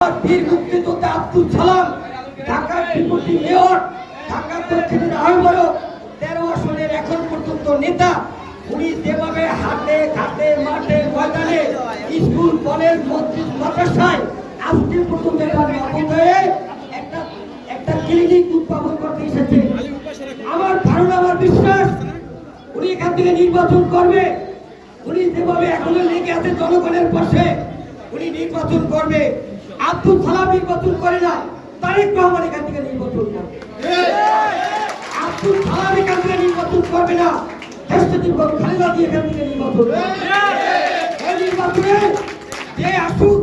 বীর মুক্তিযোদ্ধা আব্দুল সালাম ঢাকার ডেপুটি মেয়র, ঢাকা দক্ষিণের আহ্বায়ক, 13 আসনের এখন পর্যন্ত নেতা। উনি যেভাবে হাটে ঘাটে মাঠে ময়দানে স্কুল কলেজ মসজিদ মাদ্রাসায় আজকে পর্যন্ত একটা ক্লিনিক উদ্ভাবন করতে এসেছে। আমার ধারণা, আমার বিশ্বাস, উনি এখান থেকে নির্বাচন করবে। উনি যেভাবে এখনো লেগে আছে জনগণের পাশে, উনি নির্বাচন করবে। আব্দুল সালাম নির্বাচন করে না, তারেক রহমান এখান থেকে নির্বাচন করবে। আব্দুল সালাম এখান থেকে নির্বাচন করবে না, খালেদা জিয়া এখান থেকে নির্বাচন করবে। এই নির্বাচনে যে আসুক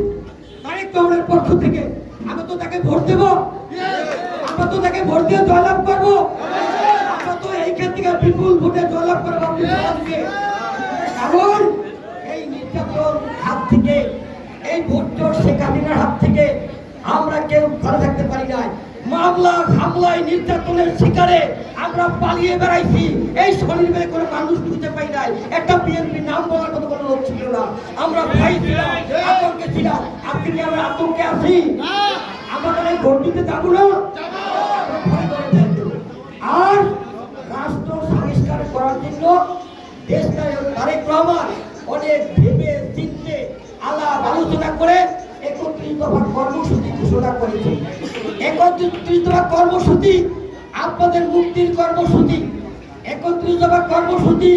তারেক রহমানের পক্ষ থেকে, আমরা তো তাকে ভোট দেব, আমরা তো তাকে ভোট দিয়ে জয়লাভ করবো, আমরা তো এইখান থেকে বিপুল ভোটে জয়লাভ করবো আব্দুল সালামকে। কারণ এই নির্যাতন হাত থেকে, এই ভোট শেখ হাসিনার হাত থেকে আমরা কেউ ভালো থাকতে পারি নাই। মামলা হামলায় নির্যাতনের শিকারে আমরা পালিয়ে বেড়াইছি। এই শনিবারে কোনো মানুষ খুঁজে পাই নাই, একটা বিএনপি নাম বলার মতো কোনো লোক ছিল না। আমরা ভয় ছিলাম, আতঙ্কে ছিলাম। আজকে কি আমরা আতঙ্কে আছি? আমরা ভোট দিতে যাবো না, আর রাষ্ট্র সংস্কার করার জন্য দেশনায়ক তারেক রহমান অনেক ভেবে চিন্তে আলাপ আলোচনা করে 31 দফা কর্মসূচি ঘোষণা করেছে। 31 দফা কর্মসূচি আপনাদের মুক্তির কর্মসূচি, 31 দফা কর্মসূচি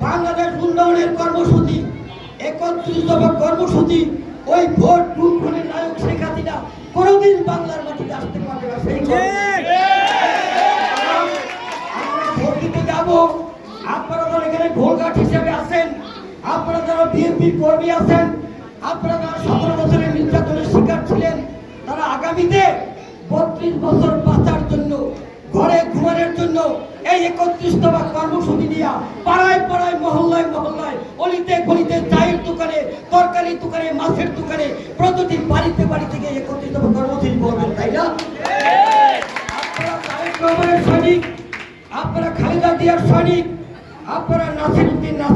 বাংলাদেশ উন্নয়নের কর্মসূচি, 31 দফা কর্মসূচি ওই ভোট লুণ্ঠনের নায়ক শেখ হাসিনা কোনোদিন বাংলার মাটিতে আসতে পারবে না। সেই আমরা ভোট দিতে যাব। আপনারা যারা এখানে ভোটঘাট হিসেবে আছেন, আপনারা যারা বিএনপি কর্মী আছেন, আপনারা যারা 17 বছরের নির্যাতনের শিকার ছিলেন, তারা আগামীতে 32 বছর বাঁচার জন্য, ঘরে ঘুমানোর জন্য এই 31 দফা কর্মসূচি নিয়ে পাড়ায় পাড়ায় মহল্লায় মহল্লায় অলিতে গলিতে চায়ের দোকানে, তরকারি দোকানে, মাছের দোকানে, প্রতিটি বাড়িতে বাড়িতে গিয়ে 31 দফা কর্মসূচি বলবেন, তাই না? আপনারা তারেক রহমানের সৈনিক, আপনারা খালেদা জিয়ার সৈনিক, আপনারা নাসিরউদ্দিন